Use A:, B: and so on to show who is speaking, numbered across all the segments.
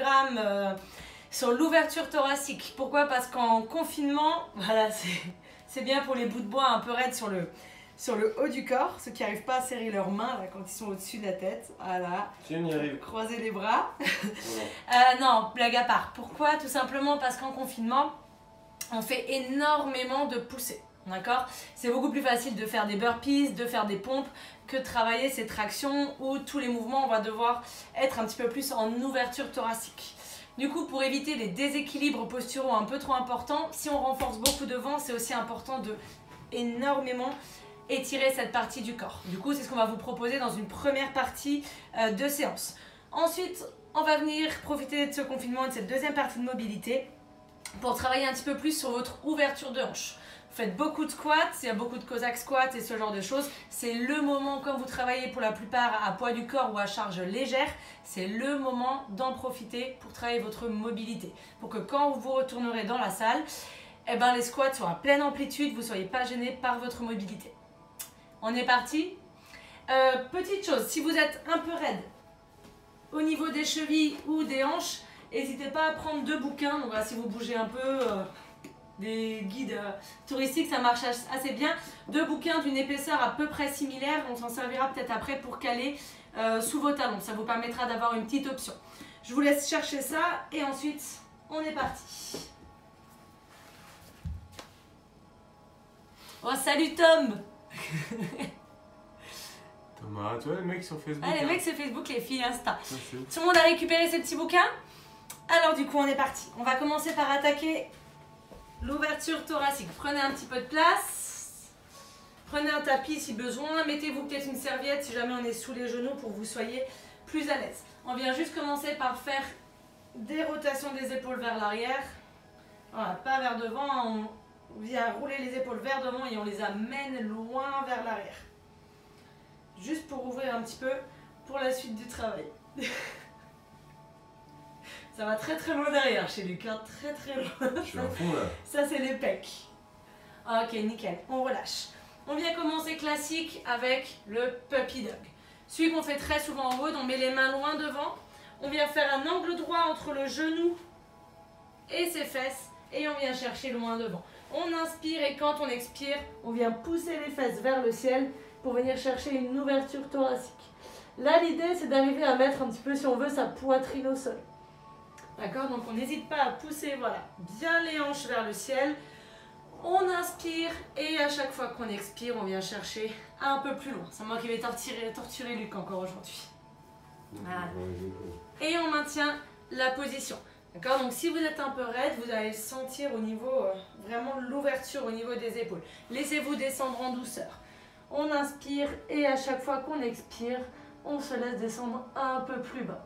A: programme sur l'ouverture thoracique. Pourquoi? Parce qu'en confinement, voilà, c'est bien pour les bouts de bois un peu raides sur le haut du corps, ceux qui n'arrivent pas à serrer leurs mains là, quand ils sont au-dessus de la tête. Voilà.
B: Si on y arrive.
A: Croiser les bras. Non, blague à part. Pourquoi? Tout simplement parce qu'en confinement, on fait énormément de poussées. D'accord? C'est beaucoup plus facile de faire des burpees, de faire des pompes, que de travailler ces tractions où tous les mouvements, on va devoir être un petit peu plus en ouverture thoracique. Du coup, pour éviter les déséquilibres posturaux un peu trop importants, si on renforce beaucoup devant, c'est aussi important de énormément étirer cette partie du corps. Du coup, c'est ce qu'on va vous proposer dans une première partie de séance. Ensuite, on va venir profiter de ce confinement et de cette deuxième partie de mobilité pour travailler un petit peu plus sur votre ouverture de hanche. Vous faites beaucoup de squats, il y a beaucoup de Cossack squats et ce genre de choses. C'est le moment, comme vous travaillez pour la plupart à poids du corps ou à charge légère, c'est le moment d'en profiter pour travailler votre mobilité. Pour que quand vous retournerez dans la salle, eh ben, les squats soient à pleine amplitude, vous ne soyez pas gêné par votre mobilité. On est parti. Petite chose, si vous êtes un peu raide au niveau des chevilles ou des hanches, n'hésitez pas à prendre 2 bouquins. Donc là, si vous bougez un peu, des guides touristiques, ça marche assez bien. 2 bouquins d'une épaisseur à peu près similaire. On s'en servira peut-être après pour caler sous vos talons. Ça vous permettra d'avoir une petite option. Je vous laisse chercher ça et ensuite, on est parti. Oh, salut Tom!
B: Thomas, toi les mecs sur Facebook.
A: Ah, les mecs sur Facebook, les filles Insta. Tout le monde a récupéré ces petits bouquins? Alors du coup, on est parti. On va commencer par attaquer l'ouverture thoracique. Prenez un petit peu de place. Prenez un tapis si besoin. Mettez-vous peut-être une serviette si jamais on est sous les genoux pour que vous soyez plus à l'aise. On vient juste commencer par faire des rotations des épaules vers l'arrière. Voilà, pas vers devant. On vient rouler les épaules vers devant et on les amène loin vers l'arrière. Juste pour ouvrir un petit peu pour la suite du travail. Ça va très très loin derrière chez Luc, hein, très très loin.
B: Je suis à fond là.
A: Ça c'est les pecs. Ok, nickel, on relâche. On vient commencer classique avec le puppy dog. Celui qu'on fait très souvent en haut, on met les mains loin devant. On vient faire un angle droit entre le genou et ses fesses et on vient chercher loin devant. On inspire et quand on expire, on vient pousser les fesses vers le ciel pour venir chercher une ouverture thoracique. Là, l'idée, c'est d'arriver à mettre un petit peu, si on veut, sa poitrine au sol. D'accord? Donc, on n'hésite pas à pousser, voilà, bien les hanches vers le ciel. On inspire et à chaque fois qu'on expire, on vient chercher un peu plus loin. C'est moi qui vais torturer Luc encore aujourd'hui. Voilà. Et on maintient la position. D'accord? Donc, si vous êtes un peu raide, vous allez sentir au niveau, vraiment l'ouverture au niveau des épaules. Laissez-vous descendre en douceur. On inspire et à chaque fois qu'on expire, on se laisse descendre un peu plus bas.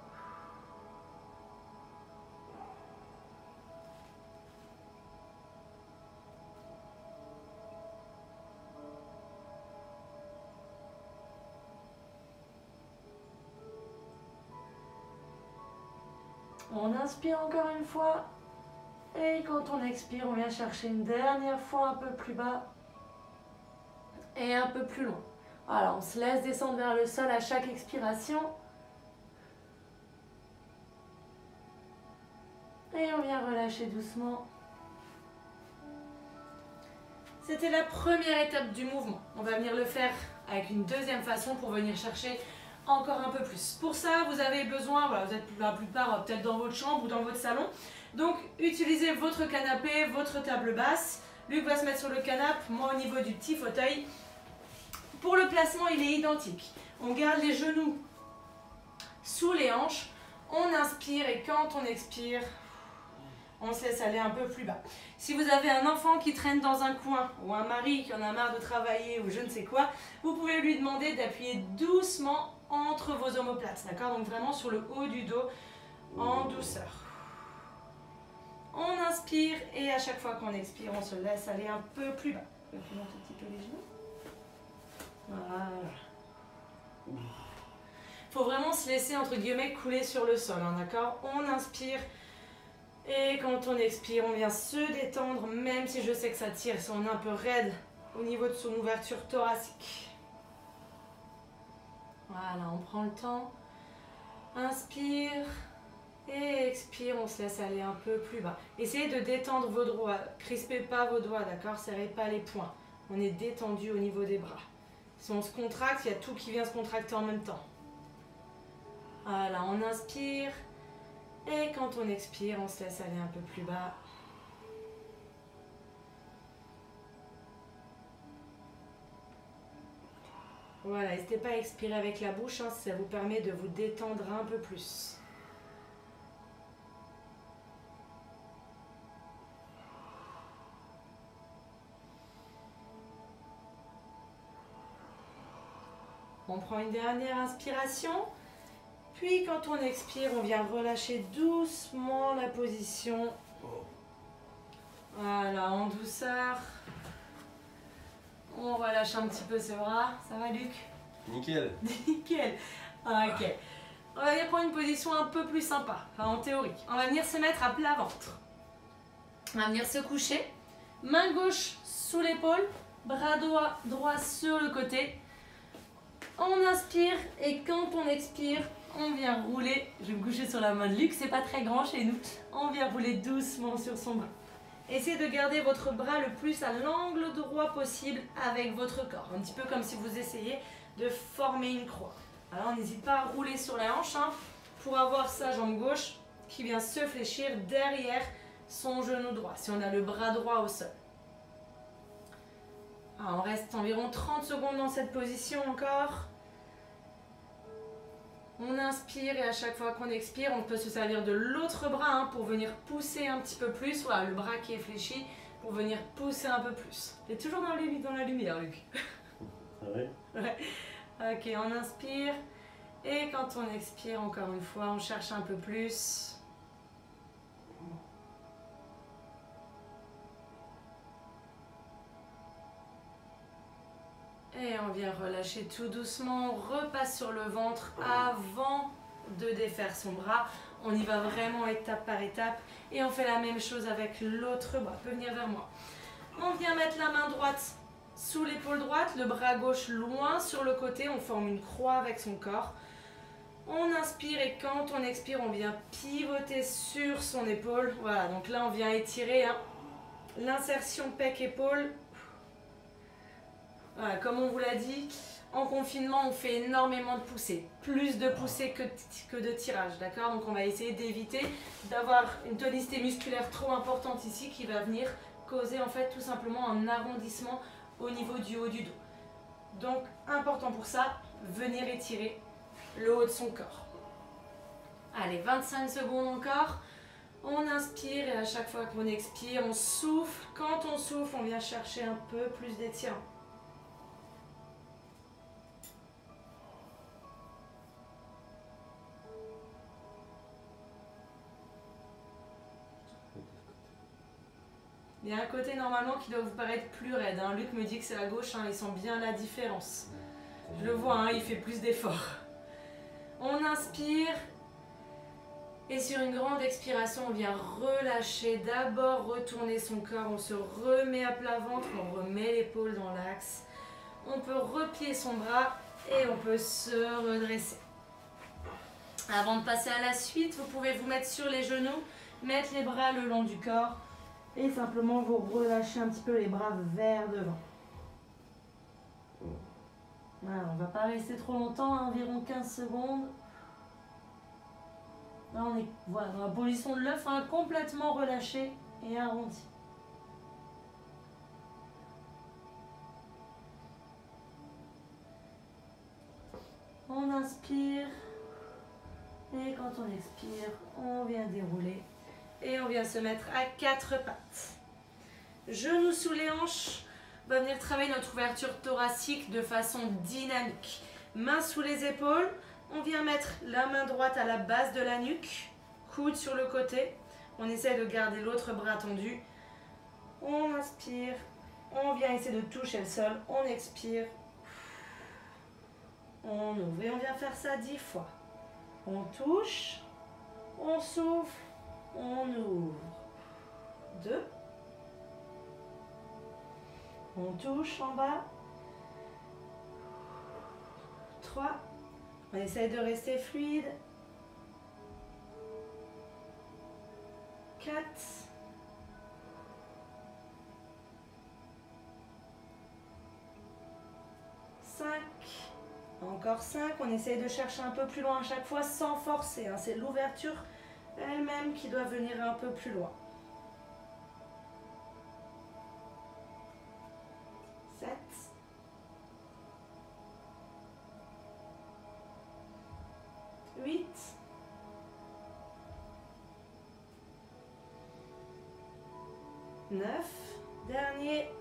A: On inspire encore une fois et quand on expire, on vient chercher une dernière fois un peu plus bas et un peu plus loin. Voilà, on se laisse descendre vers le sol à chaque expiration. Et on vient relâcher doucement. C'était la première étape du mouvement. On va venir le faire avec une deuxième façon pour venir chercher encore un peu plus. Pour ça, vous avez besoin, voilà, vous êtes la plupart peut-être dans votre chambre ou dans votre salon. Donc, utilisez votre canapé, votre table basse. Luc va se mettre sur le canapé, moi au niveau du petit fauteuil. Pour le placement, il est identique. On garde les genoux sous les hanches. On inspire et quand on expire, on se laisse aller un peu plus bas. Si vous avez un enfant qui traîne dans un coin ou un mari qui en a marre de travailler ou je ne sais quoi, vous pouvez lui demander d'appuyer doucement entre vos omoplates. D'accord? Donc vraiment sur le haut du dos, en douceur. On inspire et à chaque fois qu'on expire, on se laisse aller un peu plus bas. On peut monter un petit peu les genoux. Voilà. Il faut vraiment se laisser entre guillemets couler sur le sol, hein, d'accord? On inspire et quand on expire, on vient se détendre, même si je sais que ça tire, si on est un peu raide au niveau de son ouverture thoracique. Voilà, on prend le temps. Inspire Et expire, on se laisse aller un peu plus bas. Essayez de détendre vos doigts. Crispez pas vos doigts, d'accord? Serrez pas les poings. On est détendu au niveau des bras. Si on se contracte, il y a tout qui vient se contracter en même temps. Voilà, on inspire. Et quand on expire, on se laisse aller un peu plus bas. Voilà, n'hésitez pas à expirer avec la bouche, hein, ça vous permet de vous détendre un peu plus. On prend une dernière inspiration. Puis quand on expire, on vient relâcher doucement la position. Voilà, en douceur. On relâche un petit peu ses bras. Ça va, Luc?
B: Nickel.
A: Nickel. Ok. On va venir prendre une position un peu plus sympa, enfin en théorie. On va venir se mettre à plat ventre. On va venir se coucher. Main gauche sous l'épaule, bras droit sur le côté. On inspire et quand on expire, on vient rouler. Je vais me coucher sur la main de Luc, c'est pas très grand chez nous. On vient rouler doucement sur son bras. Essayez de garder votre bras le plus à l'angle droit possible avec votre corps. Un petit peu comme si vous essayez de former une croix. Alors n'hésite pas à rouler sur la hanche hein, pour avoir sa jambe gauche qui vient se fléchir derrière son genou droit. Si on a le bras droit au sol. Alors, on reste environ 30 secondes dans cette position encore. On inspire et à chaque fois qu'on expire, on peut se servir de l'autre bras hein, pour venir pousser un petit peu plus. Voilà, le bras qui est fléchi pour venir pousser un peu plus. T'es toujours dans la lumière, Luc.
B: Ah ouais?
A: Ouais. Ok, on inspire. Et quand on expire, encore une fois, on cherche un peu plus. Et on vient relâcher tout doucement, on repasse sur le ventre avant de défaire son bras. On y va vraiment étape par étape et on fait la même chose avec l'autre bras. Peut venir vers moi. On vient mettre la main droite sous l'épaule droite, le bras gauche loin sur le côté. On forme une croix avec son corps. On inspire et quand on expire, on vient pivoter sur son épaule. Voilà, donc là on vient étirer hein, l'insertion pec-épaule. Voilà, comme on vous l'a dit, en confinement, on fait énormément de poussées. Plus de poussées que de tirage, d'accord? Donc on va essayer d'éviter d'avoir une tonicité musculaire trop importante ici qui va venir causer en fait tout simplement un arrondissement au niveau du haut du dos. Donc important pour ça, venir étirer le haut de son corps. Allez, 25 secondes encore. On inspire et à chaque fois qu'on expire, on souffle. Quand on souffle, on vient chercher un peu plus d'étirement. Il y a un côté normalement qui doit vous paraître plus raide. Hein. Luc me dit que c'est la gauche, hein, il sent bien la différence. Je le vois, hein, il fait plus d'efforts. On inspire. Et sur une grande expiration, on vient relâcher. D'abord retourner son corps. On se remet à plat ventre. On remet l'épaule dans l'axe. On peut replier son bras et on peut se redresser. Avant de passer à la suite, vous pouvez vous mettre sur les genoux. Mettre les bras le long du corps. Et simplement vous relâchez un petit peu les bras vers devant. Voilà, on ne va pas rester trop longtemps, hein, environ 15 secondes. Là on est voilà, dans la position de l'œuf, hein, complètement relâché et arrondi. On inspire. Et quand on expire, on vient dérouler. Et on vient se mettre à 4 pattes. Genoux sous les hanches. On va venir travailler notre ouverture thoracique de façon dynamique. Mains sous les épaules. On vient mettre la main droite à la base de la nuque. Coude sur le côté. On essaie de garder l'autre bras tendu. On inspire. On vient essayer de toucher le sol. On expire. On ouvre. Et on vient faire ça 10 fois. On touche. On souffle. On ouvre. 2. On touche en bas. 3. On essaye de rester fluide. 4. 5. Encore 5. On essaye de chercher un peu plus loin à chaque fois sans forcer, hein. C'est l'ouverture elle-même qui doit venir un peu plus loin. 7. 8. 9. Dernier.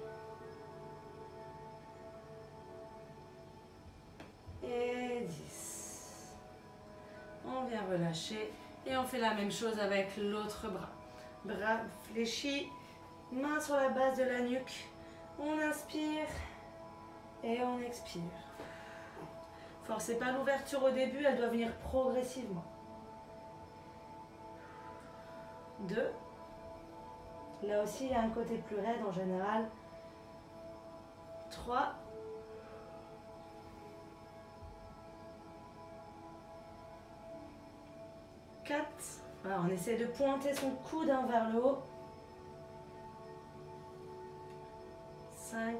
A: Et 10. On vient relâcher et on fait la même chose avec l'autre bras. Bras fléchis, main sur la base de la nuque. On inspire et on expire. Forcez pas l'ouverture au début, elle doit venir progressivement. 2. Là aussi, il y a un côté plus raide en général. 3. 4. Voilà, on essaie de pointer son coude vers le haut. 5.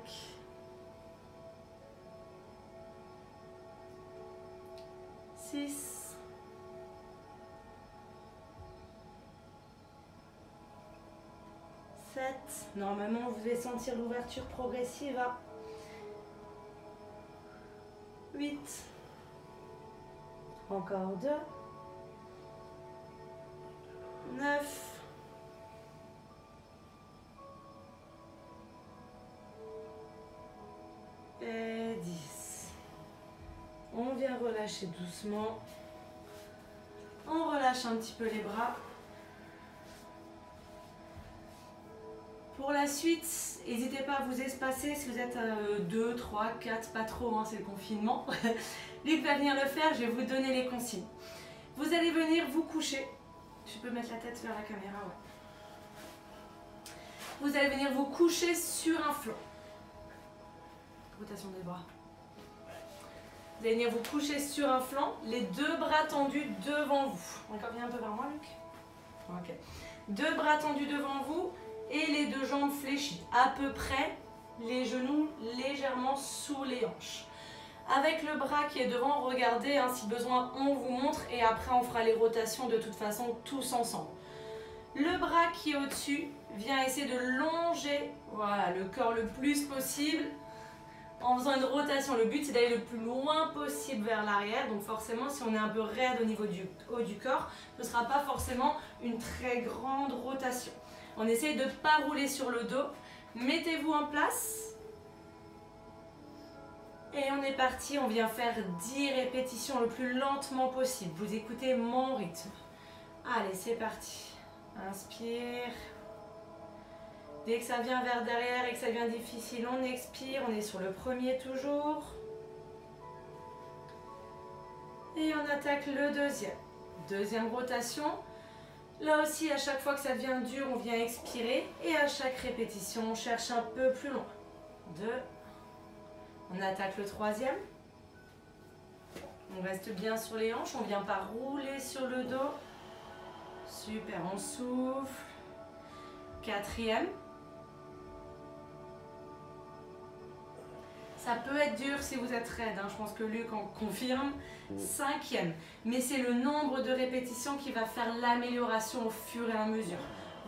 A: 6. 7. Normalement, vous devez sentir l'ouverture progressive. 8. Encore 2. 9. Et 10. On vient relâcher doucement. On relâche un petit peu les bras. Pour la suite, n'hésitez pas à vous espacer si vous êtes 2, 3, 4, pas trop, hein, c'est le confinement. Luc va venir le faire, je vais vous donner les consignes. Vous allez venir vous coucher. Je peux mettre la tête vers la caméra, ouais. Vous allez venir vous coucher sur un flanc. Rotation des bras. Vous allez venir vous coucher sur un flanc, les deux bras tendus devant vous. Encore, viens un peu vers moi, Luc. Ok. Deux bras tendus devant vous et les deux jambes fléchies. À peu près, les genoux légèrement sous les hanches. Avec le bras qui est devant, regardez, hein, si besoin, on vous montre et après on fera les rotations de toute façon tous ensemble. Le bras qui est au-dessus vient essayer de longer, voilà, le corps le plus possible en faisant une rotation. Le but c'est d'aller le plus loin possible vers l'arrière, donc forcément si on est un peu raide au niveau du haut du corps, ce ne sera pas forcément une très grande rotation. On essaye de ne pas rouler sur le dos, mettez-vous en place. Et on est parti, on vient faire 10 répétitions le plus lentement possible. Vous écoutez mon rythme. Allez, c'est parti. Inspire. Dès que ça vient vers derrière et que ça devient difficile, on expire. On est sur le premier toujours. Et on attaque le deuxième. Deuxième rotation. Là aussi, à chaque fois que ça devient dur, on vient expirer. Et à chaque répétition, on cherche un peu plus loin. 2. On attaque le troisième. On reste bien sur les hanches. On ne vient pas rouler sur le dos. Super, on souffle. Quatrième. Ça peut être dur si vous êtes raide, hein. Je pense que Luc en confirme. Cinquième. Mais c'est le nombre de répétitions qui va faire l'amélioration au fur et à mesure.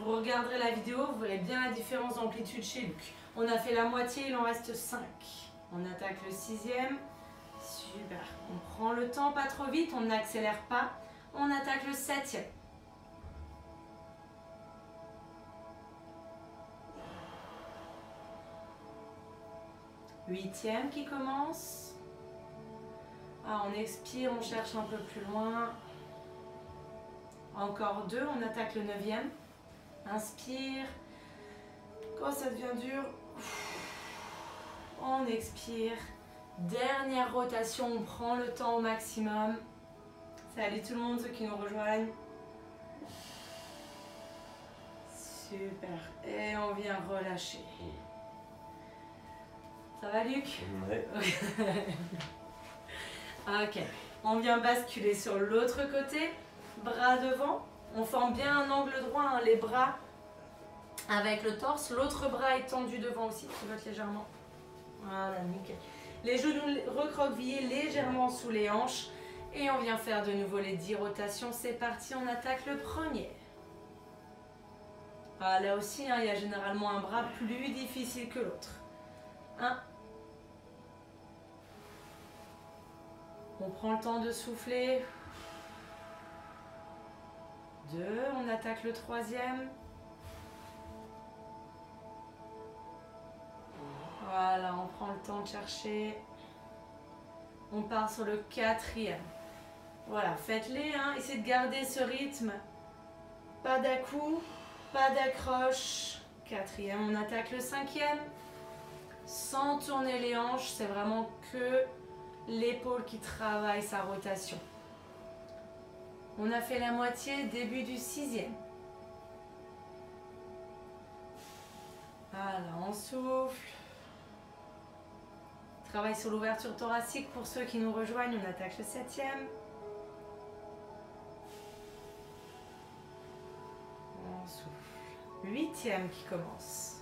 A: Vous regarderez la vidéo, vous verrez bien la différence d'amplitude chez Luc. On a fait la moitié, il en reste 5. On attaque le sixième. Super. On prend le temps, pas trop vite, on n'accélère pas. On attaque le septième. Huitième qui commence. Ah, on expire, on cherche un peu plus loin. Encore 2, on attaque le neuvième. Inspire. Quand ça devient dur, on expire. Dernière rotation, on prend le temps au maximum. Salut tout le monde, ceux qui nous rejoignent. Super. Et on vient relâcher. Ça va, Luc?
B: Ouais.
A: Ok. On vient basculer sur l'autre côté. Bras devant. On forme bien un angle droit, hein, les bras avec le torse. L'autre bras est tendu devant aussi, pivote légèrement. Voilà, nickel. Les genoux recroquevillés légèrement sous les hanches. Et on vient faire de nouveau les 10 rotations. C'est parti, on attaque le premier. Ah, là aussi, hein, il y a généralement un bras plus difficile que l'autre. 1. On prend le temps de souffler. 2. On attaque le troisième. Voilà, on prend le temps de chercher. On part sur le quatrième. Voilà, faites-les, hein. Essayez de garder ce rythme. Pas d'à-coup, pas d'accroche. Quatrième, on attaque le cinquième. Sans tourner les hanches, c'est vraiment que l'épaule qui travaille sa rotation. On a fait la moitié, début du sixième. Voilà, on souffle. Travail sur l'ouverture thoracique pour ceux qui nous rejoignent. On attaque le septième. On souffle. Huitième qui commence.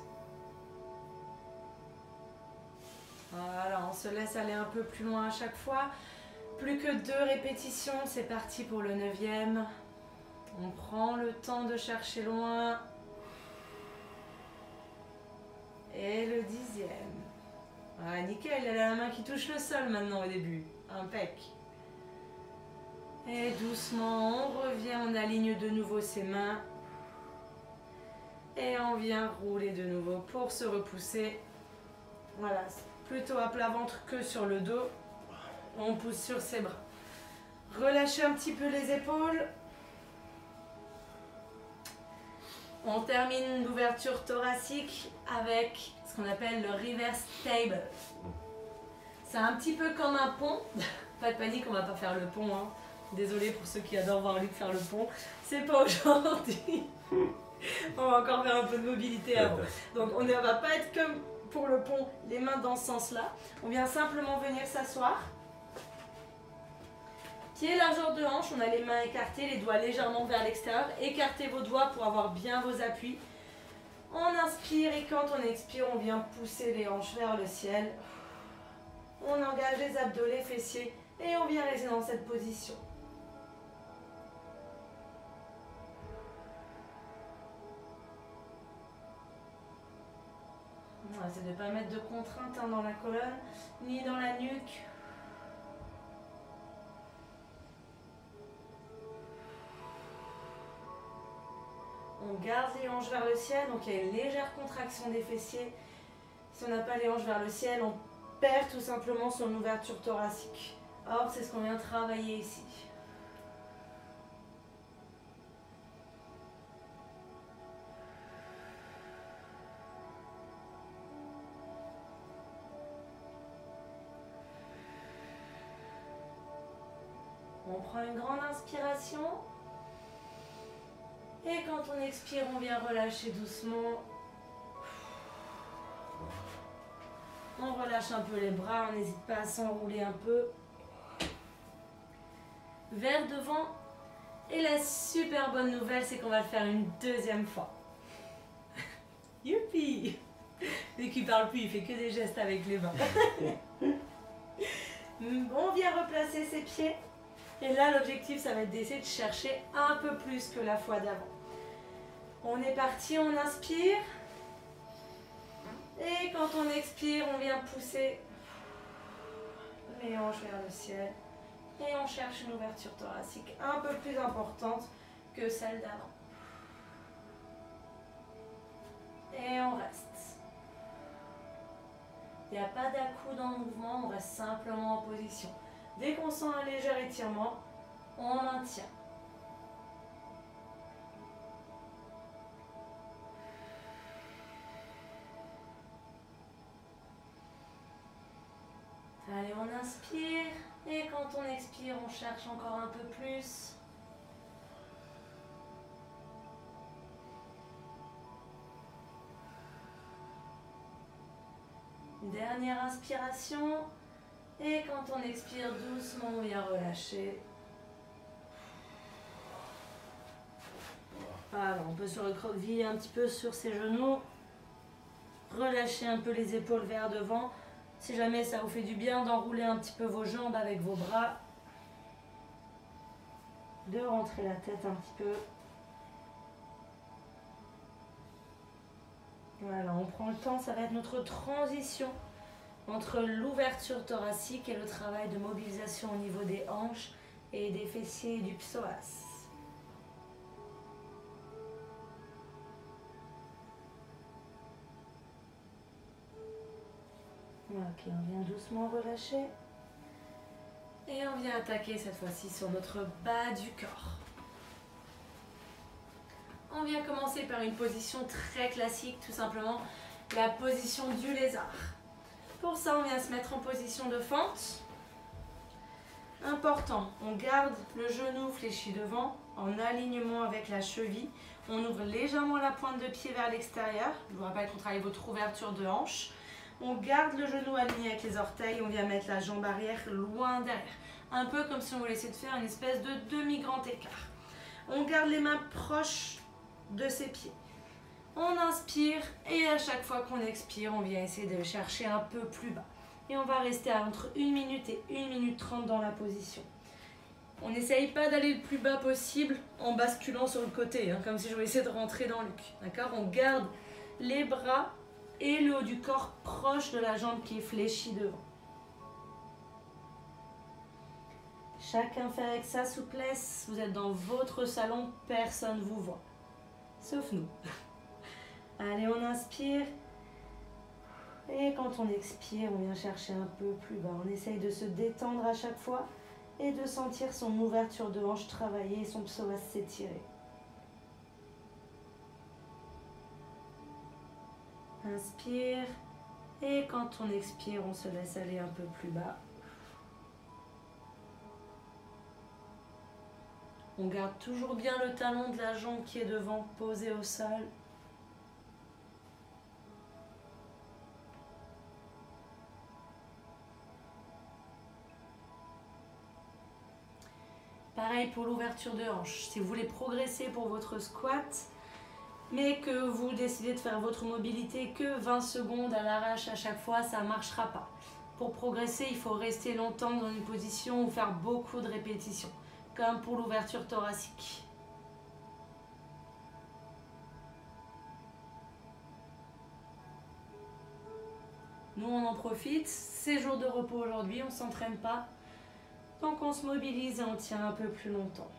A: Voilà, on se laisse aller un peu plus loin à chaque fois. Plus que 2 répétitions, c'est parti pour le 9e. On prend le temps de chercher loin. Et le 10e. Ah, nickel, elle a la main qui touche le sol maintenant au début. Impec. Et doucement, on revient, on aligne de nouveau ses mains. Et on vient rouler de nouveau pour se repousser. Voilà, plutôt à plat ventre que sur le dos. On pousse sur ses bras. Relâchez un petit peu les épaules. On termine l'ouverture thoracique avec ce qu'on appelle le reverse table. C'est un petit peu comme un pont. Pas de panique, on va pas faire le pont. Hein. Désolée pour ceux qui adorent voir Luc faire le pont. C'est pas aujourd'hui. On va encore faire un peu de mobilité avant. Donc on ne va pas être comme pour le pont, les mains dans ce sens-là. On vient simplement venir s'asseoir. Pied largeur de hanche, on a les mains écartées, les doigts légèrement vers l'extérieur. Écartez vos doigts pour avoir bien vos appuis. On inspire et quand on expire, on vient pousser les hanches vers le ciel. On engage les abdos, les fessiers et on vient rester dans cette position. On essaie de ne pas mettre de contrainte dans la colonne ni dans la nuque. On garde les hanches vers le ciel, donc il y a une légère contraction des fessiers. Si on n'a pas les hanches vers le ciel, on perd tout simplement son ouverture thoracique. Or, c'est ce qu'on vient travailler ici. On prend une grande inspiration. Et quand on expire, on vient relâcher doucement. On relâche un peu les bras, on n'hésite pas à s'enrouler un peu. Vers devant. Et la super bonne nouvelle, c'est qu'on va le faire une deuxième fois. Youpi! Dès qu'il parle plus, il fait que des gestes avec les mains. On vient replacer ses pieds. Et là, l'objectif, ça va être d'essayer de chercher un peu plus que la fois d'avant. On est parti, on inspire. Et quand on expire, on vient pousser les hanches vers le ciel. Et on cherche une ouverture thoracique un peu plus importante que celle d'avant. Et on reste. Il n'y a pas d'à-coup dans le mouvement, on reste simplement en position. Dès qu'on sent un léger étirement, on maintient. Allez, on inspire et quand on expire, on cherche encore un peu plus. Dernière inspiration. Et quand on expire doucement, on vient relâcher. Voilà, on peut se recroqueviller un petit peu sur ses genoux. Relâchez un peu les épaules vers devant. Si jamais ça vous fait du bien d'enrouler un petit peu vos jambes avec vos bras. De rentrer la tête un petit peu. Voilà, on prend le temps, ça va être notre transition entre l'ouverture thoracique et le travail de mobilisation au niveau des hanches et des fessiers et du psoas. Ok, on vient doucement relâcher. Et on vient attaquer cette fois-ci sur notre bas du corps. On vient commencer par une position très classique, tout simplement la position du lézard. Pour ça, on vient se mettre en position de fente. Important, on garde le genou fléchi devant, en alignement avec la cheville. On ouvre légèrement la pointe de pied vers l'extérieur. Je vous rappelle qu'on travaille votre ouverture de hanche. On garde le genou aligné avec les orteils. On vient mettre la jambe arrière loin derrière. Un peu comme si on voulait essayer de faire une espèce de demi-grand écart. On garde les mains proches de ses pieds. On inspire et à chaque fois qu'on expire, on vient essayer de chercher un peu plus bas. Et on va rester entre 1 minute et 1 minute 30 dans la position. On n'essaye pas d'aller le plus bas possible en basculant sur le côté, hein, comme si je voulais essayer de rentrer dans le cul. D'accord ? On garde les bras et le haut du corps proche de la jambe qui est fléchie devant. Chacun fait avec sa souplesse. Vous êtes dans votre salon, personne ne vous voit. Sauf nous. Allez, on inspire. Et quand on expire, on vient chercher un peu plus bas. On essaye de se détendre à chaque fois et de sentir son ouverture de hanche travailler et son psoas s'étirer. Inspire. Et quand on expire, on se laisse aller un peu plus bas. On garde toujours bien le talon de la jambe qui est devant, posé au sol. Pareil pour l'ouverture de hanche. Si vous voulez progresser pour votre squat, mais que vous décidez de faire votre mobilité que 20 secondes à l'arrache à chaque fois, ça ne marchera pas. Pour progresser, il faut rester longtemps dans une position ou faire beaucoup de répétitions, comme pour l'ouverture thoracique. Nous, on en profite. C'est jour de repos aujourd'hui, on ne s'entraîne pas. Donc on se mobilise et on tient un peu plus longtemps.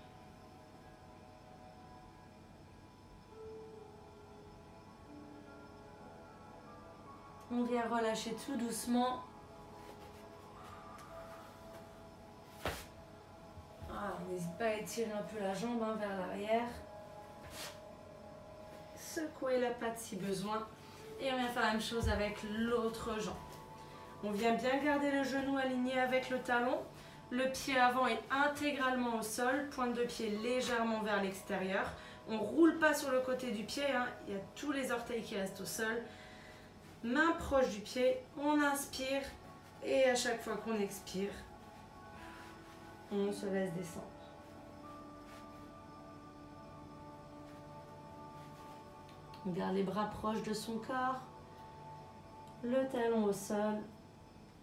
A: On vient relâcher tout doucement. N'hésite pas à étirer un peu la jambe vers l'arrière. Secouer la patte si besoin. Et on vient faire la même chose avec l'autre jambe. On vient bien garder le genou aligné avec le talon. Le pied avant est intégralement au sol, pointe de pied légèrement vers l'extérieur. On ne roule pas sur le côté du pied, hein. Il y a tous les orteils qui restent au sol. Main proche du pied, on inspire et à chaque fois qu'on expire, on se laisse descendre. On garde les bras proches de son corps, le talon au sol.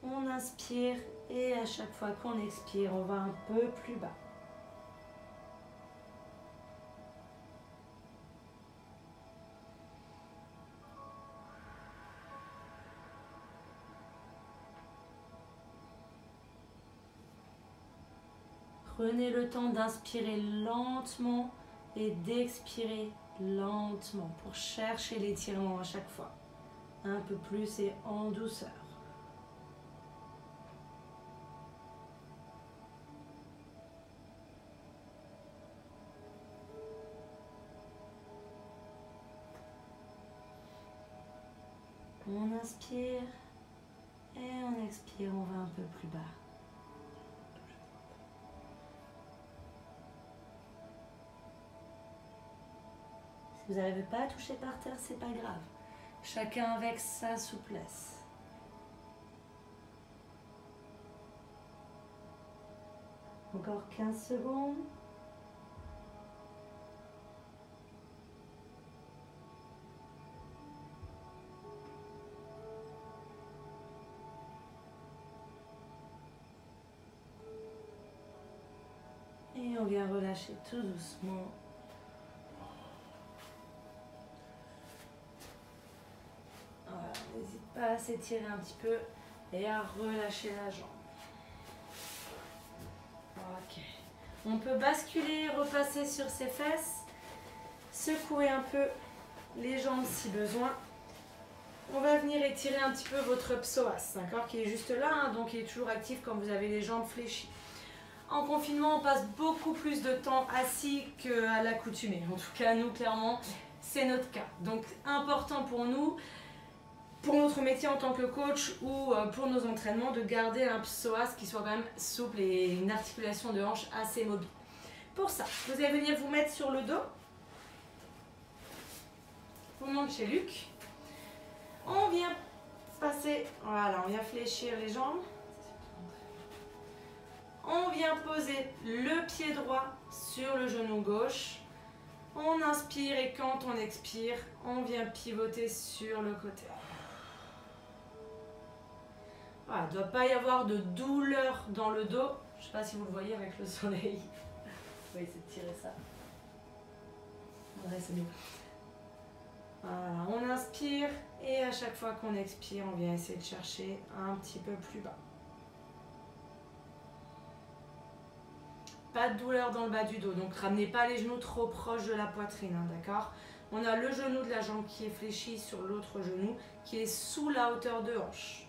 A: On inspire et à chaque fois qu'on expire, on va un peu plus bas. Prenez le temps d'inspirer lentement et d'expirer lentement pour chercher l'étirement à chaque fois. Un peu plus et en douceur. On inspire et on expire, on va un peu plus bas. Si vous n'arrivez pas à toucher par terre, c'est pas grave. Chacun avec sa souplesse. Encore 15 secondes. on vient relâcher tout doucement. Voilà, n'hésite pas à s'étirer un petit peu et à relâcher la jambe. Ok. On peut basculer, repasser sur ses fesses, secouer un peu les jambes si besoin. On va venir étirer un petit peu votre psoas, d'accord, qui est juste là, hein, donc il est toujours actif quand vous avez les jambes fléchies. En confinement, on passe beaucoup plus de temps assis qu'à l'accoutumée. En tout cas, nous, clairement, c'est notre cas. Donc, important pour nous, pour notre métier en tant que coach ou pour nos entraînements, de garder un psoas qui soit quand même souple et une articulation de hanche assez mobile. Pour ça, vous allez venir vous mettre sur le dos. Vous montez chez Luc. On vient passer, voilà, on vient fléchir les jambes. On vient poser le pied droit sur le genou gauche. On inspire et quand on expire, on vient pivoter sur le côté. Voilà, il ne doit pas y avoir de douleur dans le dos. Je ne sais pas si vous le voyez avec le soleil. On va essayer de tirer ça. Ouais, c'est mieux. Voilà, on inspire et à chaque fois qu'on expire, on vient essayer de chercher un petit peu plus bas. Pas de douleur dans le bas du dos, donc ramenez pas les genoux trop proches de la poitrine, hein, d'accord? On a le genou de la jambe qui est fléchi sur l'autre genou, qui est sous la hauteur de hanche.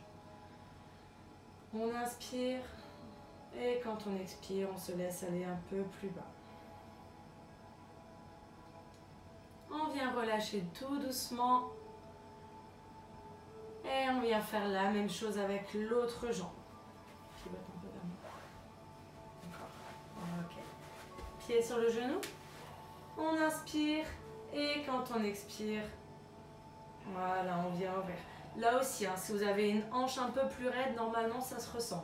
A: On inspire et quand on expire, on se laisse aller un peu plus bas. On vient relâcher tout doucement et on vient faire la même chose avec l'autre jambe. Pivote un peu vers moi. Encore. Ok. Pied sur le genou. On inspire et quand on expire, voilà, on vient ouvrir. Là aussi, hein, si vous avez une hanche un peu plus raide, normalement ça se ressent.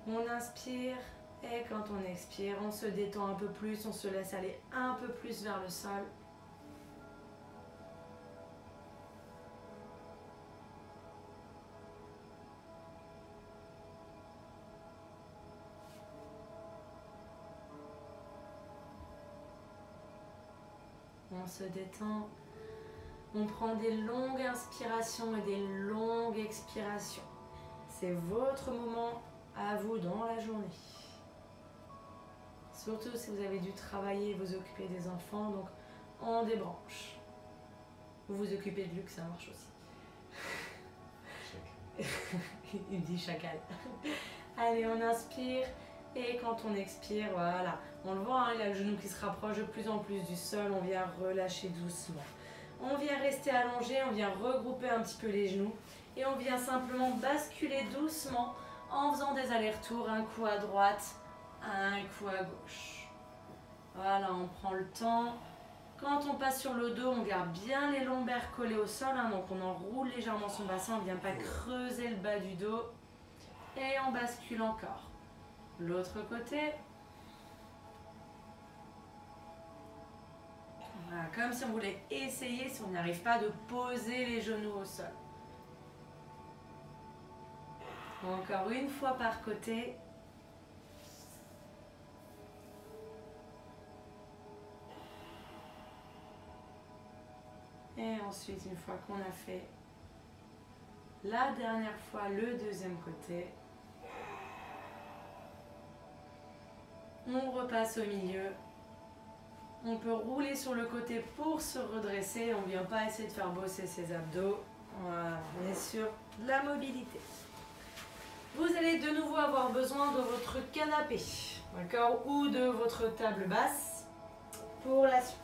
A: On inspire et quand on expire, on se détend un peu plus, on se laisse aller un peu plus vers le sol. On se détend. On prend des longues inspirations et des longues expirations. C'est votre moment à vous dans la journée. Surtout si vous avez dû travailler et vous occuper des enfants, donc on débranche. Vous vous occupez de Luc, ça marche aussi. Il dit chacal. Allez, on inspire et quand on expire, voilà. On le voit, hein, il a le genou qui se rapproche de plus en plus du sol, on vient relâcher doucement. On vient rester allongé, on vient regrouper un petit peu les genoux et on vient simplement basculer doucement en faisant des allers-retours, un coup à droite, un coup à gauche. Voilà, on prend le temps. Quand on passe sur le dos, on garde bien les lombaires collés au sol, hein, donc on enroule légèrement son bassin, on ne vient pas creuser le bas du dos. Et on bascule encore. L'autre côté. Voilà, comme si on voulait essayer, si on n'arrive pas, de poser les genoux au sol. Encore une fois par côté. Et ensuite, une fois qu'on a fait la dernière fois le deuxième côté, on repasse au milieu. On peut rouler sur le côté pour se redresser. On ne vient pas essayer de faire bosser ses abdos. Voilà, on est sur de la mobilité. Vous allez de nouveau avoir besoin de votre canapé, d'accord, ou de votre table basse pour la suite.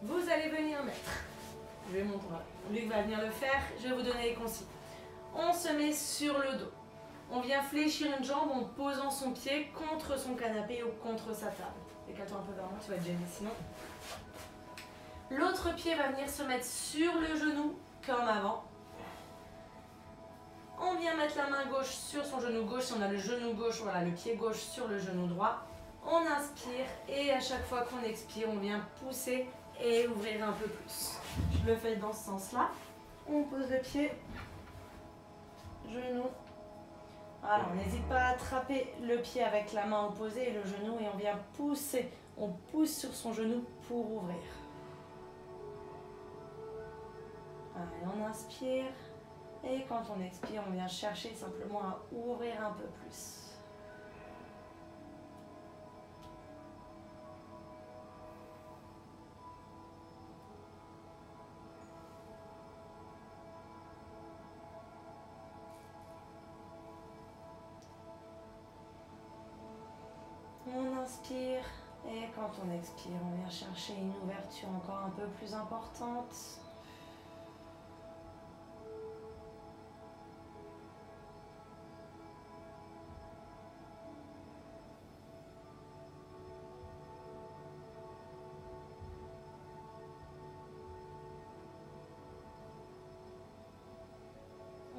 A: Vous allez venir mettre, je vais montrer, Luc va venir le faire, je vais vous donner les consignes. On se met sur le dos. On vient fléchir une jambe en posant son pied contre son canapé ou contre sa table. Décale-toi un peu vers moi, tu vas te gêner sinon. L'autre pied va venir se mettre sur le genou comme avant. On vient mettre la main gauche sur son genou gauche. Si on a le genou gauche, voilà, le pied gauche sur le genou droit. On inspire et à chaque fois qu'on expire, on vient pousser et ouvrir un peu plus. Je le fais dans ce sens-là. On pose le pied, genou. Voilà, on n'hésite pas à attraper le pied avec la main opposée et le genou et on vient pousser. On pousse sur son genou pour ouvrir. Allez, on inspire. Et quand on expire, on vient chercher simplement à ouvrir un peu plus. On inspire et quand on expire, on vient chercher une ouverture encore un peu plus importante.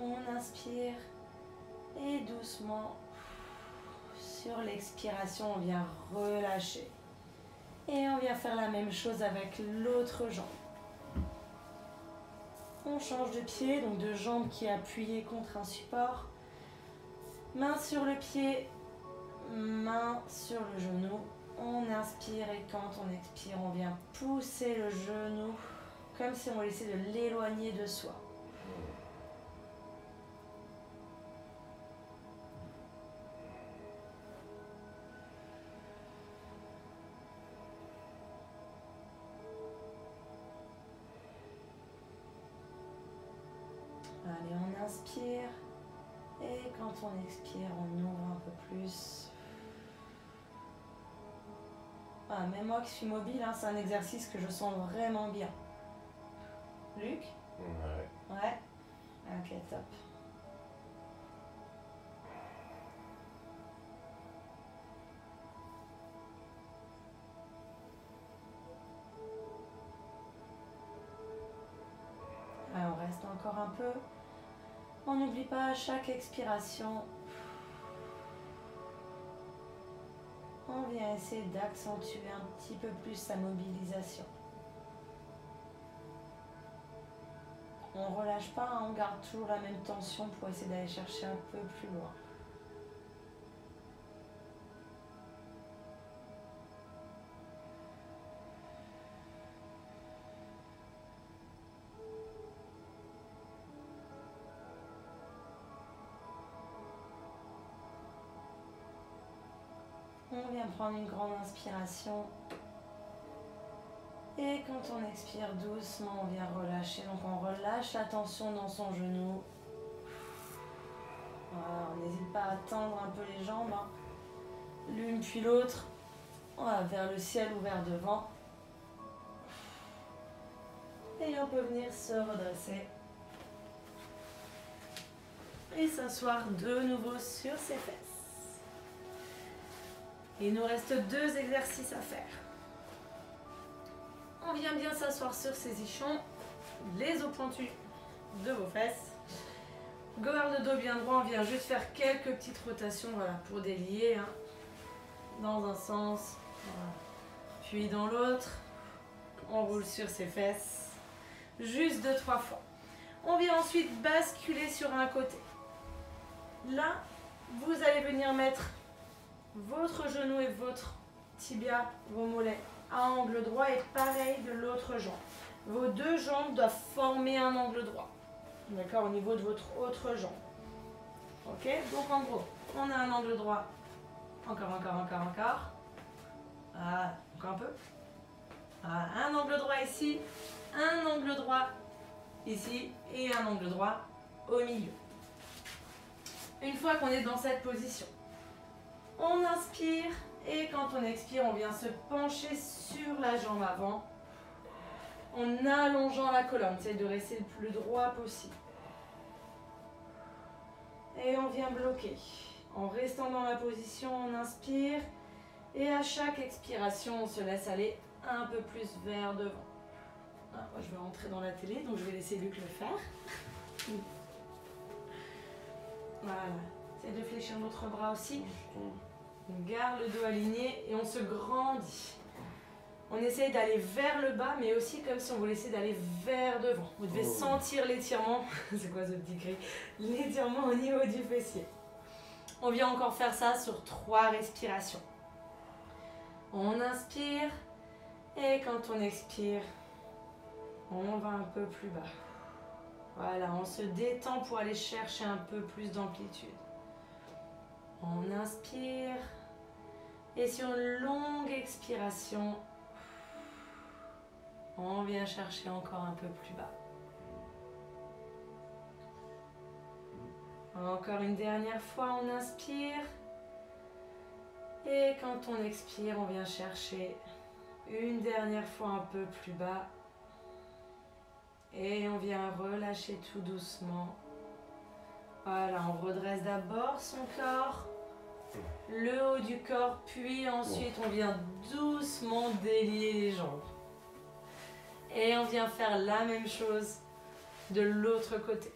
A: On inspire et doucement, sur l'expiration, on vient relâcher. Et on vient faire la même chose avec l'autre jambe. On change de pied, donc de jambe qui est appuyée contre un support. Main sur le pied, main sur le genou. On inspire et quand on expire, on vient pousser le genou comme si on essayait de l'éloigner de soi. Allez, on inspire et quand on expire, on ouvre un peu plus. Ah, même moi qui suis mobile, hein, c'est un exercice que je sens vraiment bien. Luc?
B: Ouais.
A: Ouais? Ok, top. Alors, on reste encore un peu. On n'oublie pas à chaque expiration. On vient essayer d'accentuer un petit peu plus sa mobilisation. On ne relâche pas, hein, on garde toujours la même tension pour essayer d'aller chercher un peu plus loin. On vient prendre une grande inspiration. Et quand on expire doucement, on vient relâcher. Donc on relâche la tension dans son genou. Voilà, on n'hésite pas à tendre un peu les jambes, hein. L'une puis l'autre. Voilà, vers le ciel ou vers devant. Et on peut venir se redresser. Et s'asseoir de nouveau sur ses fesses. Il nous reste 2 exercices à faire. On vient bien s'asseoir sur ses ichons, les os pointus de vos fesses. Garde le dos bien droit, on vient juste faire quelques petites rotations, voilà, pour délier, hein, dans un sens, voilà, puis dans l'autre. On roule sur ses fesses, juste 2-3 fois. On vient ensuite basculer sur un côté. Là, vous allez venir mettre votre genou et votre tibia, vos mollets, à angle droit et pareil de l'autre jambe. Vos 2 jambes doivent former un angle droit. D'accord, au niveau de votre autre jambe. Ok, donc en gros, on a un angle droit. Encore. Voilà, encore un peu. Voilà, un angle droit ici, un angle droit ici et un angle droit au milieu. Une fois qu'on est dans cette position, on inspire et quand on expire, on vient se pencher sur la jambe avant en allongeant la colonne. C'est de rester le plus droit possible. Et on vient bloquer. En restant dans la position, on inspire et à chaque expiration, on se laisse aller un peu plus vers devant. Ah, moi, je vais rentrer dans la télé, donc je vais laisser Luc le faire. Voilà. Essayez de fléchir notre bras aussi. On garde le dos aligné et on se grandit. On essaye d'aller vers le bas, mais aussi comme si on voulait essayer d'aller vers devant. Vous devez sentir l'étirement. C'est quoi ce petit cri? L'étirement au niveau du fessier. On vient encore faire ça sur 3 respirations. On inspire et quand on expire, on va un peu plus bas. Voilà, on se détend pour aller chercher un peu plus d'amplitude. On inspire et sur une longue expiration, on vient chercher encore un peu plus bas. Encore une dernière fois, on inspire. Et quand on expire, on vient chercher une dernière fois un peu plus bas. Et on vient relâcher tout doucement. Voilà, on redresse d'abord son corps, le haut du corps, puis ensuite on vient doucement délier les jambes. Et on vient faire la même chose de l'autre côté.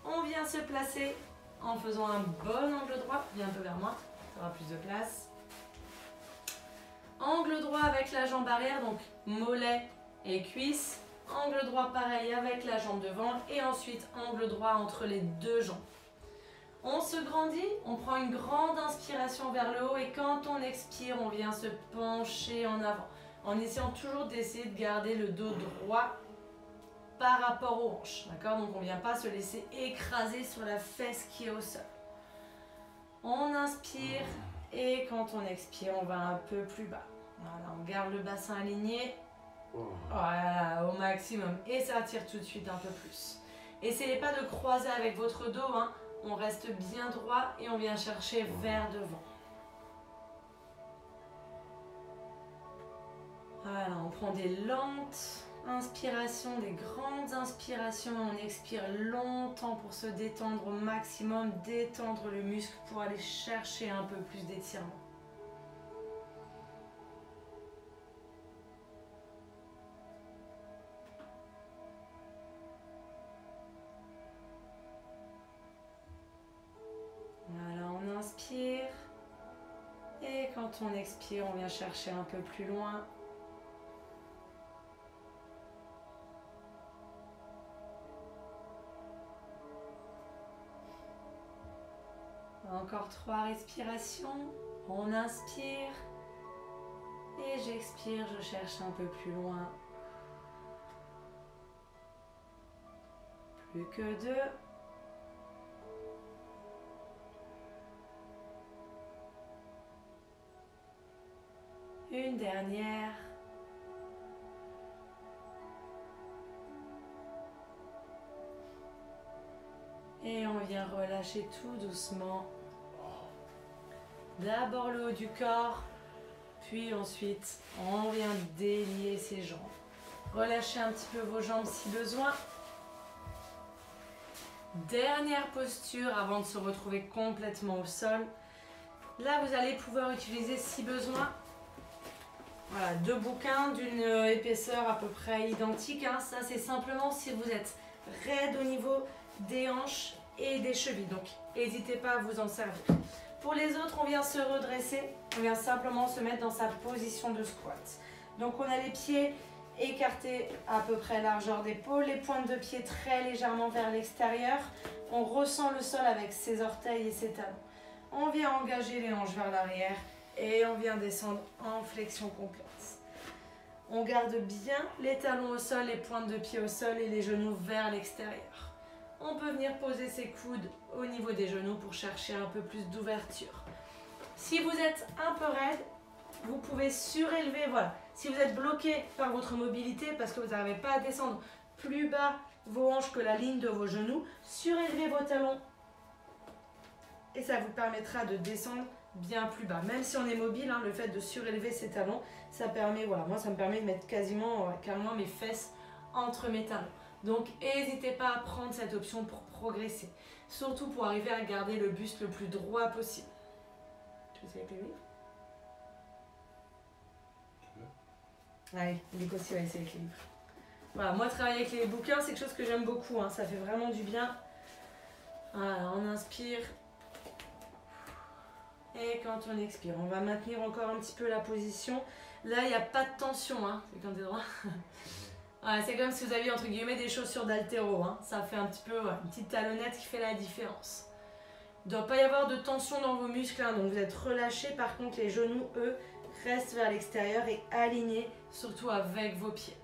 A: On vient se placer en faisant un bon angle droit. Viens un peu vers moi, ça aura plus de place. Angle droit avec la jambe arrière, donc mollet et cuisse. Angle droit pareil avec la jambe devant. Et ensuite angle droit entre les 2 jambes. On se grandit, on prend une grande inspiration vers le haut. Et quand on expire, on vient se pencher en avant. En essayant toujours d'essayer de garder le dos droit par rapport aux hanches, d'accord? Donc on ne vient pas se laisser écraser sur la fesse qui est au sol. On inspire et quand on expire, on va un peu plus bas. Voilà, on garde le bassin aligné. Voilà, au maximum. Et ça tire tout de suite un peu plus. Essayez pas de croiser avec votre dos, hein. On reste bien droit et on vient chercher vers devant. Voilà, on prend des lentes inspirations, des grandes inspirations. On expire longtemps pour se détendre au maximum, détendre le muscle pour aller chercher un peu plus d'étirement. Voilà, on inspire. Et quand on expire, on vient chercher un peu plus loin. Encore 3 respirations. On inspire. Et j'expire, je cherche un peu plus loin. Plus que 2. Une dernière. Et on vient relâcher tout doucement. D'abord le haut du corps, puis ensuite on vient délier ses jambes. Relâchez un petit peu vos jambes si besoin. Dernière posture avant de se retrouver complètement au sol. Là vous allez pouvoir utiliser si besoin. Voilà, 2 bouquins d'une épaisseur à peu près identique, hein. Ça c'est simplement si vous êtes raide au niveau des hanches et des chevilles. Donc n'hésitez pas à vous en servir. Pour les autres, on vient se redresser. On vient simplement se mettre dans sa position de squat. Donc on a les pieds écartés à peu près largeur d'épaule, les pointes de pied très légèrement vers l'extérieur. On ressent le sol avec ses orteils et ses talons. On vient engager les hanches vers l'arrière et on vient descendre en flexion complète. On garde bien les talons au sol, les pointes de pied au sol et les genoux vers l'extérieur. On peut venir poser ses coudes au niveau des genoux pour chercher un peu plus d'ouverture. Si vous êtes un peu raide, vous pouvez surélever, voilà. Si vous êtes bloqué par votre mobilité parce que vous n'arrivez pas à descendre plus bas vos hanches que la ligne de vos genoux, surélevez vos talons et ça vous permettra de descendre bien plus bas. Même si on est mobile, hein, le fait de surélever ses talons, ça permet, voilà, moi ça me permet de mettre carrément mes fesses entre mes talons. Donc n'hésitez pas à prendre cette option pour progresser. Surtout pour arriver à garder le buste le plus droit possible. Tu veux essayer avec les livres? Allez, Nico aussi va essayer avec les livres. Voilà, moi travailler avec les bouquins, c'est quelque chose que j'aime beaucoup, hein. Ça fait vraiment du bien. Voilà, on inspire. Et quand on expire, on va maintenir encore un petit peu la position. Là, il n'y a pas de tension, hein. C'est quand t'es droit. Ouais, c'est comme si vous aviez entre guillemets des chaussures d'haltéro. Hein. Ça fait un petit peu une petite talonnette qui fait la différence. Il ne doit pas y avoir de tension dans vos muscles, hein, donc vous êtes relâchés. Par contre, les genoux, eux, restent vers l'extérieur et alignés, surtout avec vos pieds.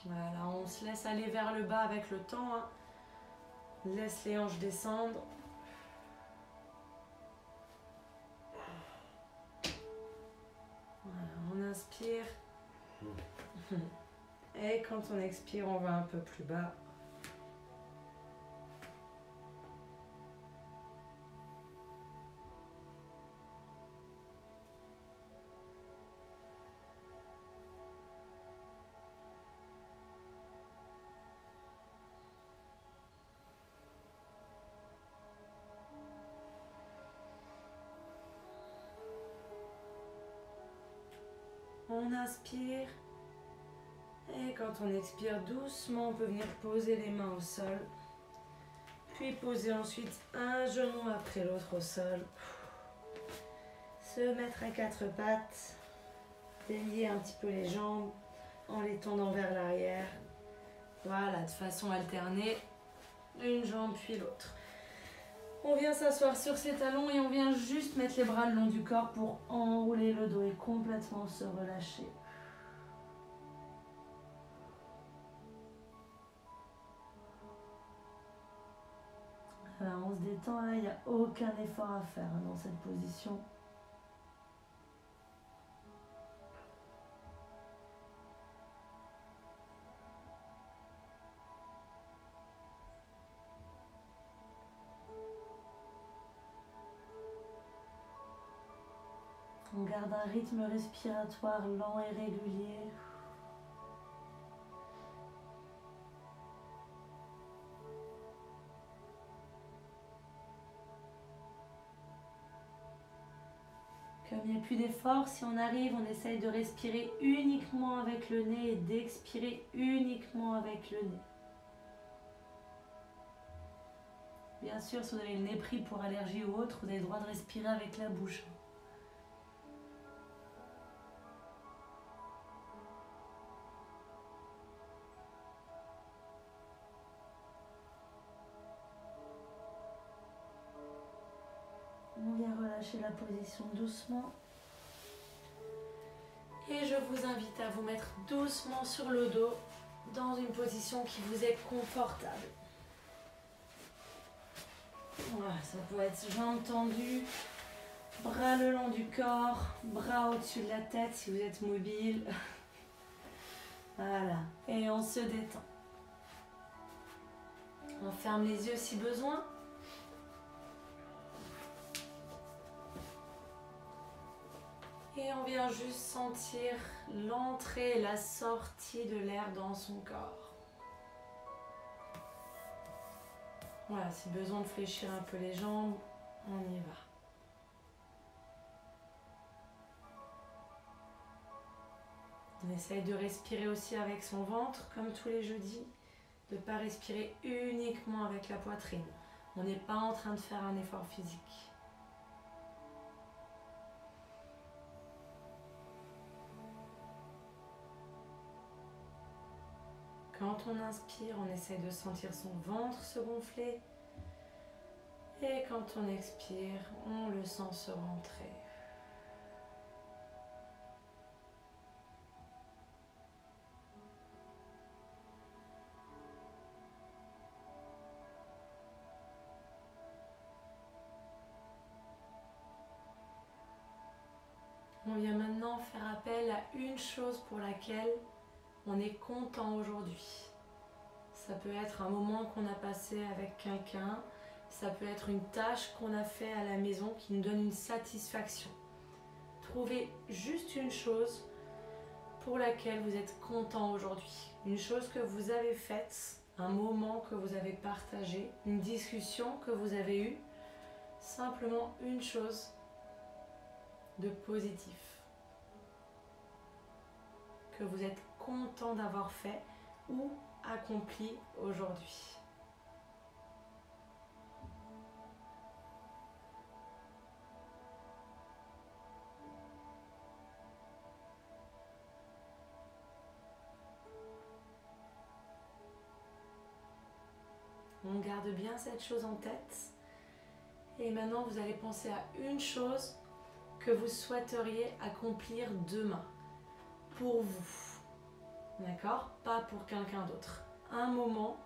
A: Voilà, on se laisse aller vers le bas avec le temps. Hein. Laisse les hanches descendre. Voilà, on inspire. Et quand on expire, on va un peu plus bas. On inspire et quand on expire doucement, on peut venir poser les mains au sol. Puis poser ensuite un genou après l'autre au sol. Se mettre à quatre pattes. Délier un petit peu les jambes en les tendant vers l'arrière. Voilà, de façon alternée, une jambe puis l'autre. On vient s'asseoir sur ses talons et on vient juste mettre les bras le long du corps pour enrouler le dos et complètement se relâcher. Voilà, on se détend là, il n'y a aucun effort à faire dans cette position. On garde un rythme respiratoire lent et régulier. Comme il n'y a plus d'effort, si on arrive, on essaye de respirer uniquement avec le nez et d'expirer uniquement avec le nez. Bien sûr, si vous avez le nez pris pour allergie ou autre, vous avez le droit de respirer avec la bouche. On vient relâcher la position doucement. Et je vous invite à vous mettre doucement sur le dos dans une position qui vous est confortable. Voilà, ça peut être jambes tendues, bras le long du corps, bras au-dessus de la tête si vous êtes mobile. Voilà, et on se détend. On ferme les yeux si besoin. Et on vient juste sentir l'entrée et la sortie de l'air dans son corps. Voilà, si besoin de fléchir un peu les jambes, on y va. On essaye de respirer aussi avec son ventre, comme tous les jeudis, de ne pas respirer uniquement avec la poitrine. On n'est pas en train de faire un effort physique. Quand on inspire, on essaie de sentir son ventre se gonfler. Et quand on expire, on le sent se rentrer. On vient maintenant faire appel à une chose pour laquelle on est content aujourd'hui. Ça peut être un moment qu'on a passé avec quelqu'un, ça peut être une tâche qu'on a fait à la maison qui nous donne une satisfaction. Trouvez juste une chose pour laquelle vous êtes content aujourd'hui. Une chose que vous avez faite un moment que vous avez partagé, une discussion que vous avez eue, simplement une chose de positif que vous êtes content d'avoir fait ou accompli aujourd'hui. On garde bien cette chose en tête. Et maintenant, vous allez penser à une chose que vous souhaiteriez accomplir demain. Pour vous. D'accord? Pas pour quelqu'un d'autre. Un moment,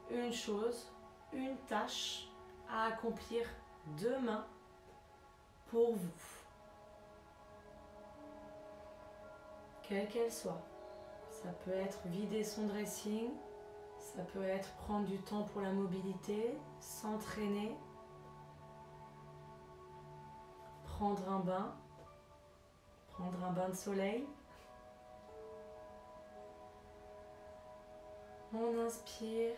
A: une chose, une tâche à accomplir demain pour vous. Quelle qu'elle soit. Ça peut être vider son dressing. Ça peut être prendre du temps pour la mobilité, s'entraîner, prendre un bain de soleil. On inspire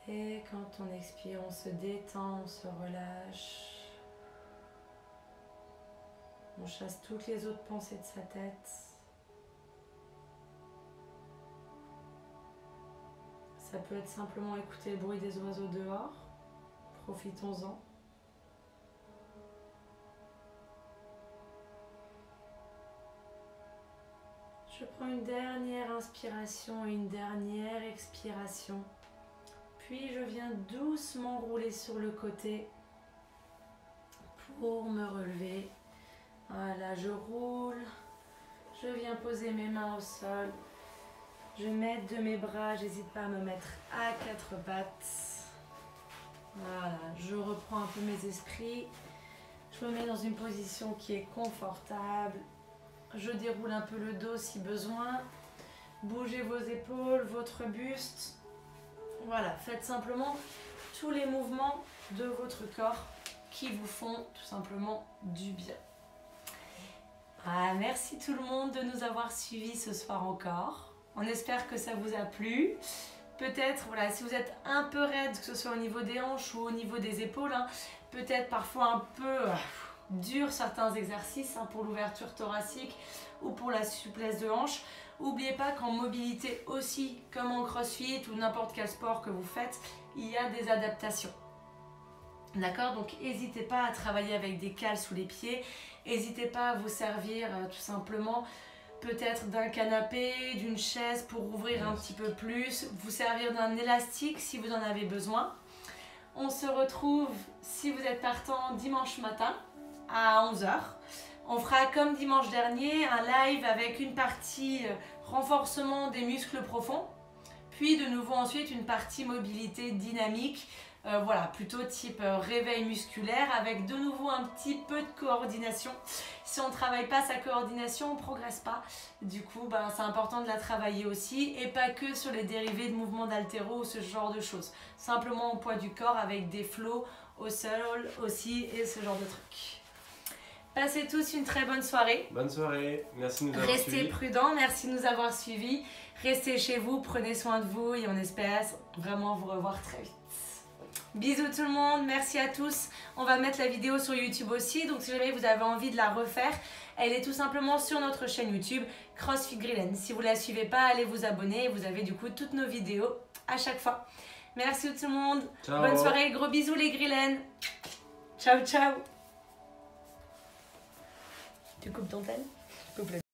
A: et quand on expire, on se détend, on se relâche. On chasse toutes les autres pensées de sa tête. Ça peut être simplement écouter le bruit des oiseaux dehors. Profitons-en. Je prends une dernière inspiration et une dernière expiration. Puis je viens doucement rouler sur le côté pour me relever. Voilà, je roule. Je viens poser mes mains au sol. Je m'aide de mes bras, j'hésite pas à me mettre à quatre pattes. Voilà, je reprends un peu mes esprits. Je me mets dans une position qui est confortable. Je déroule un peu le dos si besoin. Bougez vos épaules, votre buste. Voilà, faites simplement tous les mouvements de votre corps qui vous font tout simplement du bien. Ah, merci tout le monde de nous avoir suivis ce soir encore. On espère que ça vous a plu. Peut-être, voilà, si vous êtes un peu raide, que ce soit au niveau des hanches ou au niveau des épaules, hein, peut-être parfois un peu dur certains exercices pour l'ouverture thoracique ou pour la souplesse de hanche. N'oubliez pas qu'en mobilité aussi, comme en crossfit ou n'importe quel sport que vous faites, il y a des adaptations. D'accord? Donc n'hésitez pas à travailler avec des cales sous les pieds. N'hésitez pas à vous servir tout simplement peut-être d'un canapé, d'une chaise pour ouvrir un petit peu plus, vous servir d'un élastique si vous en avez besoin. On se retrouve, si vous êtes partant, dimanche matin à 11 h. On fera comme dimanche dernier un live avec une partie renforcement des muscles profonds, puis de nouveau ensuite une partie mobilité dynamique, voilà, plutôt type réveil musculaire avec de nouveau un petit peu de coordination. Si on ne travaille pas sa coordination, on ne progresse pas. Du coup, c'est important de la travailler aussi et pas que sur les dérivés de mouvements d'haltéro ou ce genre de choses. Simplement au poids du corps avec des flots au sol aussi et ce genre de trucs. Passez tous une très bonne soirée.
B: Bonne soirée, merci de nous avoir suivis.
A: Restez prudents, merci de nous avoir suivis. Restez chez vous, prenez soin de vous et on espère vraiment vous revoir très vite. Bisous tout le monde, merci à tous. On va mettre la vidéo sur YouTube aussi, donc si jamais vous avez envie de la refaire, elle est tout simplement sur notre chaîne YouTube CrossFit Grillen. Si vous ne la suivez pas, allez vous abonner et vous avez du coup toutes nos vidéos à chaque fois. Merci tout le monde,
B: ciao.
A: Bonne soirée, gros bisous les Grillen. Ciao ciao. Tu coupes ton tel?